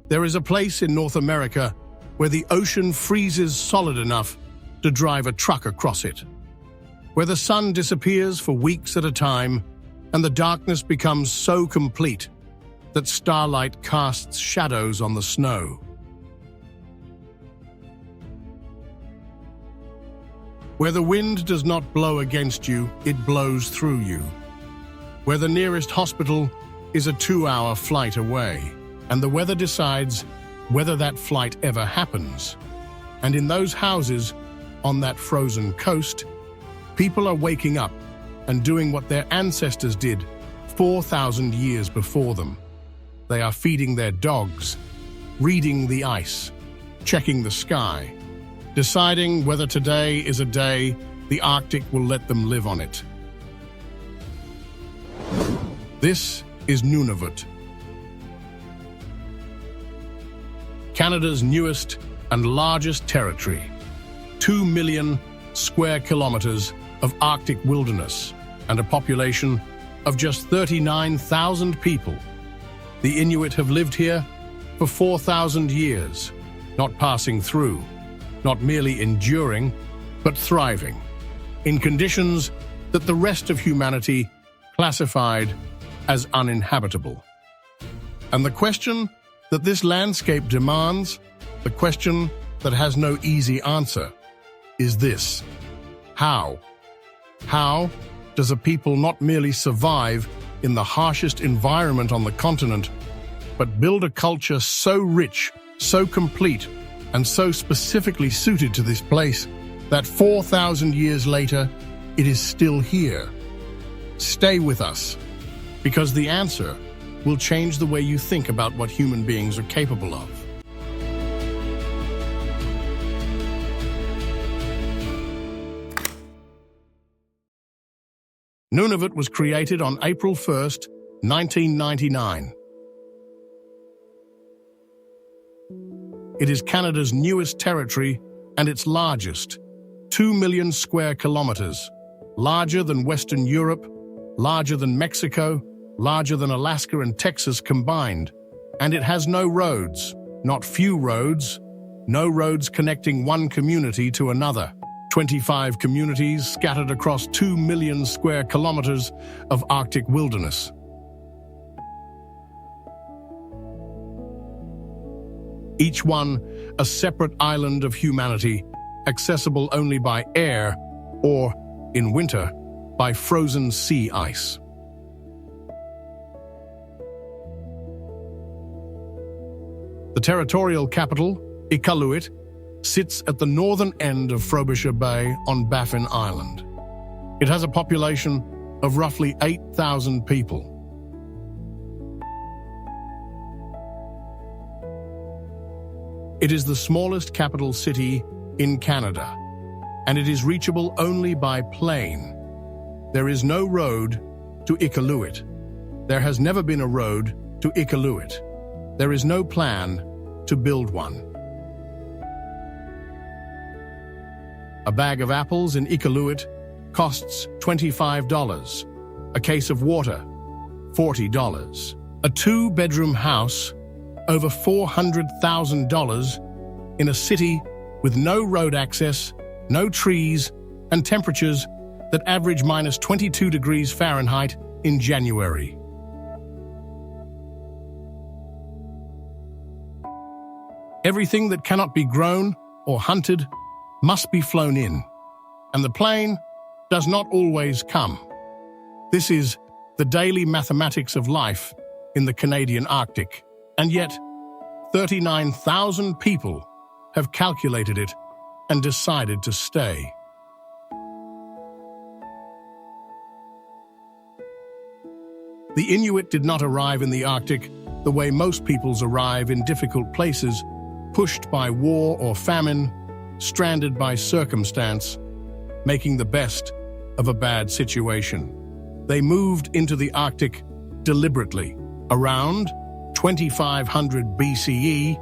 There is a place in North America where the ocean freezes solid enough to drive a truck across it, where the sun disappears for weeks at a time and the darkness becomes so complete that starlight casts shadows on the snow. Where the wind does not blow against you, it blows through you. Where the nearest hospital is a 2-hour flight away, and the weather decides whether that flight ever happens. And in those houses, on that frozen coast, people are waking up and doing what their ancestors did 4,000 years before them. They are feeding their dogs, reading the ice, checking the sky, deciding whether today is a day the Arctic will let them live on it. This is Nunavut, Canada's newest and largest territory, 2 million square kilometers of Arctic wilderness and a population of just 39,000 people. The Inuit have lived here for 4,000 years, not passing through, not merely enduring, but thriving, in conditions that the rest of humanity classified as uninhabitable. And the question that this landscape demands, the question that has no easy answer, is this: how? How does a people not merely survive in the harshest environment on the continent, but build a culture so rich, so complete, and so specifically suited to this place that 4,000 years later, it is still here? Stay with us, because the answer will change the way you think about what human beings are capable of. Nunavut was created on April 1st, 1999. It is Canada's newest territory and its largest, 2 million square kilometers, larger than Western Europe, larger than Mexico, larger than Alaska and Texas combined. And it has no roads, not few roads, no roads connecting one community to another. 25 communities scattered across 2 million square kilometers of Arctic wilderness. Each one a separate island of humanity, accessible only by air or, in winter, by frozen sea ice. The territorial capital, Inuit, sits at the northern end of Frobisher Bay on Baffin Island. It has a population of roughly 8,000 people. It is the smallest capital city in Canada, and it is reachable only by plane. There is no road to Inuit. There has never been a road to Inuit. There is no plan to build one. A bag of apples in Inuit costs $25. A case of water, $40. A 2-bedroom house, over $400,000 in a city with no road access, no trees, and temperatures that average minus 22 degrees Fahrenheit in January. Everything that cannot be grown or hunted must be flown in, and the plane does not always come. This is the daily mathematics of life in the Canadian Arctic, and yet 39,000 people have calculated it and decided to stay. The Inuit did not arrive in the Arctic the way most peoples arrive in difficult places, pushed by war or famine, stranded by circumstance, making the best of a bad situation. They moved into the Arctic deliberately. Around 2500 BCE,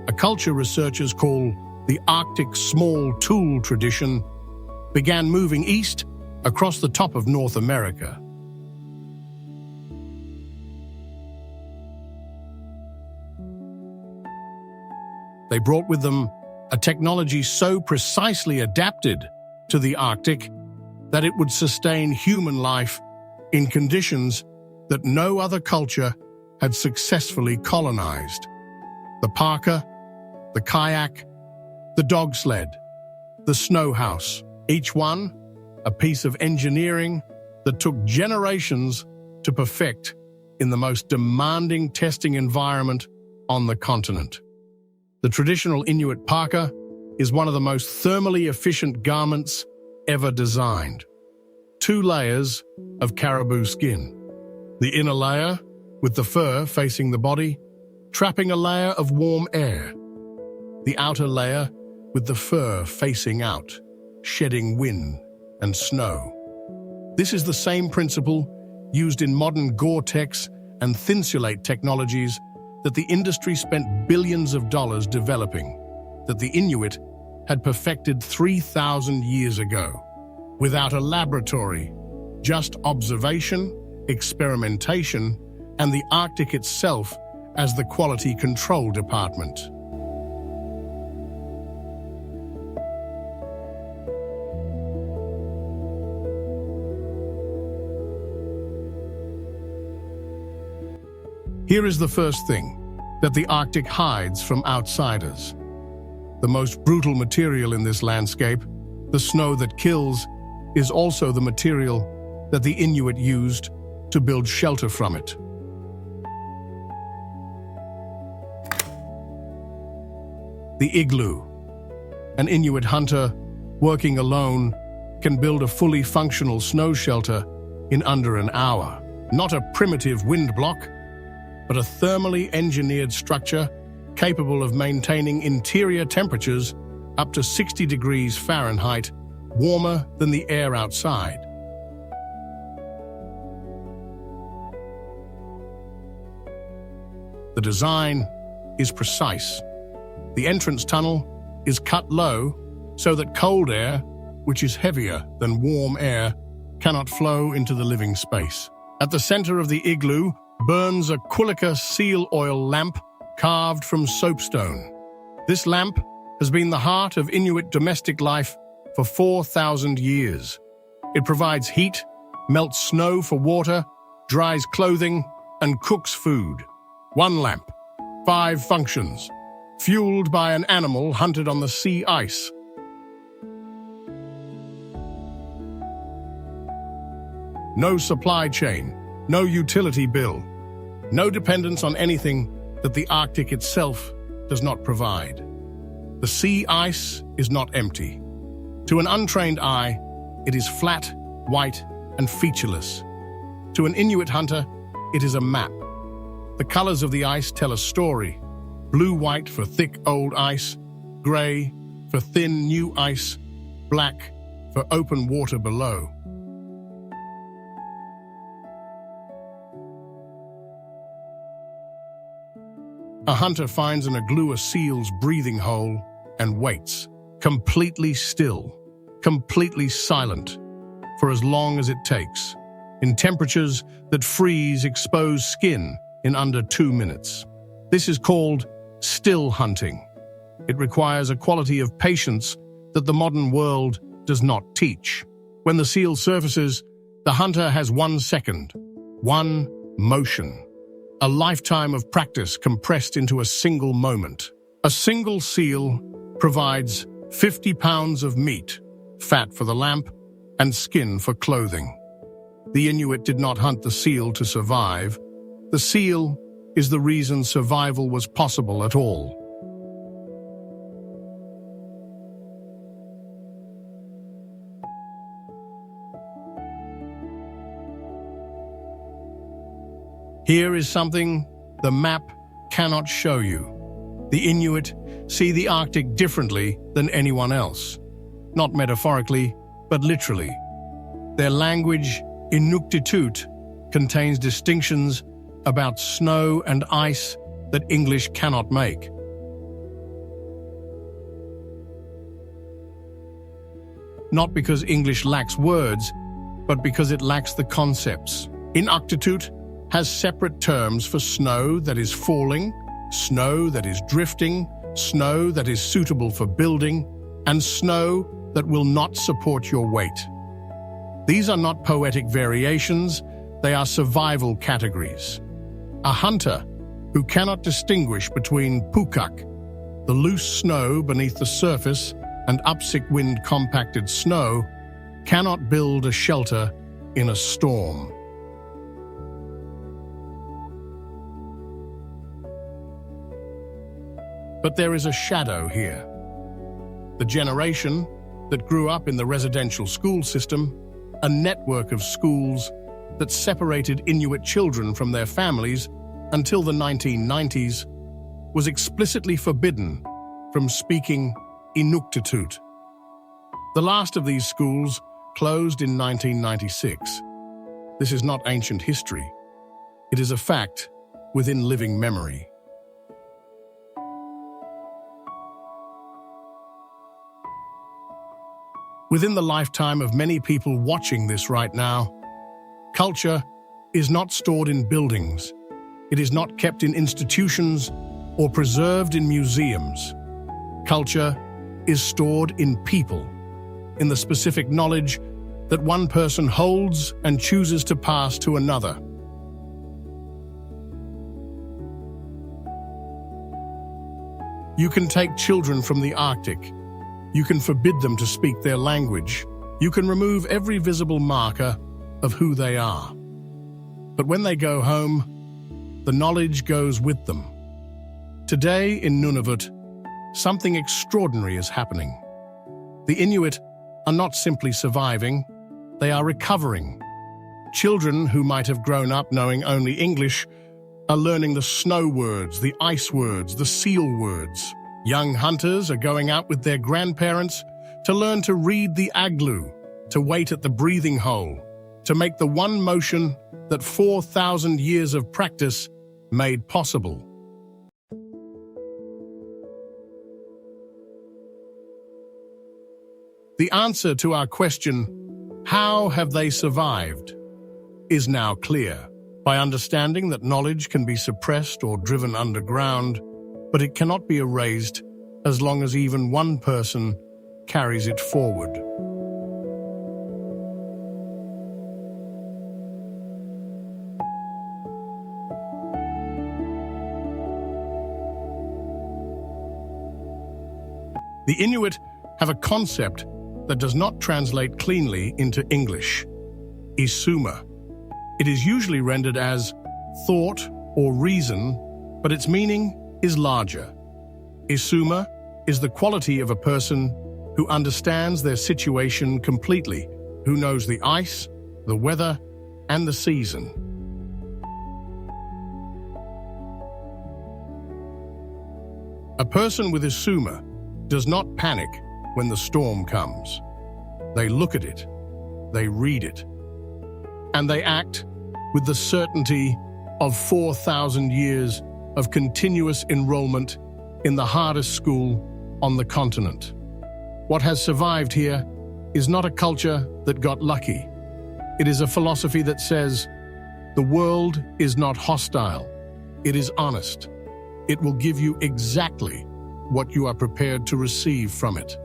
a culture researchers call the Arctic small tool tradition began moving east across the top of North America. They brought with them a technology so precisely adapted to the Arctic that it would sustain human life in conditions that no other culture had successfully colonized. The parka, the kayak, the dog sled, the snow house, each one a piece of engineering that took generations to perfect in the most demanding testing environment on the continent. The traditional Inuit parka is one of the most thermally efficient garments ever designed. 2 layers of caribou skin. The inner layer, with the fur facing the body, trapping a layer of warm air. The outer layer, with the fur facing out, shedding wind and snow. This is the same principle used in modern Gore-Tex and Thinsulate technologies that the industry spent billions of dollars developing, that the Inuit had perfected 3,000 years ago. Without a laboratory, just observation, experimentation, and the Arctic itself as the quality control department. Here is the first thing that the Arctic hides from outsiders. The most brutal material in this landscape, the snow that kills, is also the material that the Inuit used to build shelter from it. The igloo. An Inuit hunter, working alone, can build a fully functional snow shelter in under an hour. Not a primitive wind block, but a thermally engineered structure capable of maintaining interior temperatures up to 60 degrees Fahrenheit, warmer than the air outside. The design is precise. The entrance tunnel is cut low so that cold air, which is heavier than warm air, cannot flow into the living space. At the center of the igloo burns a Quillica seal oil lamp carved from soapstone. This lamp has been the heart of Inuit domestic life for 4,000 years. It provides heat, melts snow for water, dries clothing, and cooks food. 1 lamp, 5 functions, fueled by an animal hunted on the sea ice. No supply chain, no utility bill, no dependence on anything that the Arctic itself does not provide. The sea ice is not empty. To an untrained eye, it is flat, white, and featureless. To an Inuit hunter, it is a map. The colors of the ice tell a story. Blue-white for thick old ice, gray for thin new ice, black for open water below. A hunter finds an igloo a seal's breathing hole and waits, completely still, completely silent, for as long as it takes, in temperatures that freeze exposed skin in under 2 minutes. This is called still hunting. It requires a quality of patience that the modern world does not teach. When the seal surfaces, the hunter has 1 second, 1 motion. A lifetime of practice compressed into a single moment. A single seal provides 50 pounds of meat, fat for the lamp, and skin for clothing. The Inuit did not hunt the seal to survive. The seal is the reason survival was possible at all. Here is something the map cannot show you. The Inuit see the Arctic differently than anyone else. Not metaphorically, but literally. Their language, Inuktitut, contains distinctions about snow and ice that English cannot make. Not because English lacks words, but because it lacks the concepts. Inuktitut has separate terms for snow that is falling, snow that is drifting, snow that is suitable for building, and snow that will not support your weight. These are not poetic variations, they are survival categories. A hunter who cannot distinguish between pukak, the loose snow beneath the surface, and upsick-wind compacted snow, cannot build a shelter in a storm. But there is a shadow here. The generation that grew up in the residential school system, a network of schools that separated Inuit children from their families until the 1990s, was explicitly forbidden from speaking Inuktitut. The last of these schools closed in 1996. This is not ancient history. It is a fact within living memory. Within the lifetime of many people watching this right now, culture is not stored in buildings. It is not kept in institutions or preserved in museums. Culture is stored in people, in the specific knowledge that one person holds and chooses to pass to another. You can take children from the Arctic. You can forbid them to speak their language. You can remove every visible marker of who they are. But when they go home, the knowledge goes with them. Today in Nunavut, something extraordinary is happening. The Inuit are not simply surviving, they are recovering. Children who might have grown up knowing only English are learning the snow words, the ice words, the seal words. Young hunters are going out with their grandparents to learn to read the igloo, to wait at the breathing hole, to make the one motion that 4,000 years of practice made possible. The answer to our question, how have they survived, is now clear. By understanding that knowledge can be suppressed or driven underground, but it cannot be erased as long as even one person carries it forward. The Inuit have a concept that does not translate cleanly into English, Isuma. It is usually rendered as thought or reason, but its meaning is larger. Isuma is the quality of a person who understands their situation completely, who knows the ice, the weather, and the season. A person with Isuma does not panic when the storm comes. They look at it, they read it, and they act with the certainty of 4,000 years of continuous enrollment in the hardest school on the continent. What has survived here is not a culture that got lucky. It is a philosophy that says, the world is not hostile, it is honest. It will give you exactly what you are prepared to receive from it.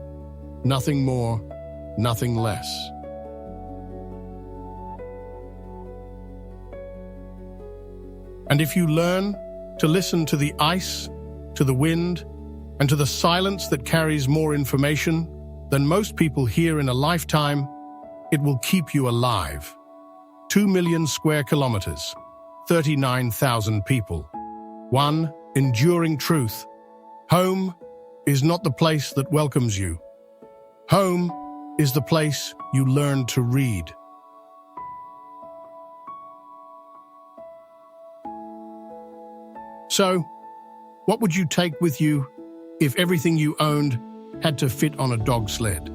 Nothing more, nothing less. And if you learn to listen to the ice, to the wind, and to the silence that carries more information than most people hear in a lifetime, it will keep you alive. 2 million square kilometers, 39,000 people. One enduring truth. Home is not the place that welcomes you. Home is the place you learn to read. So, what would you take with you if everything you owned had to fit on a dog sled?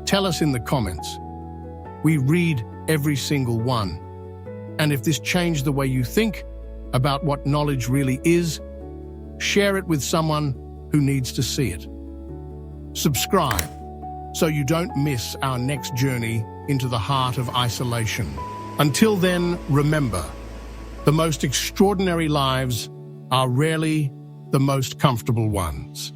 Tell us in the comments. We read every single one. And if this changed the way you think about what knowledge really is, share it with someone who needs to see it. Subscribe so you don't miss our next journey into the heart of isolation. Until then, remember, the most extraordinary lives are rarely the most comfortable ones.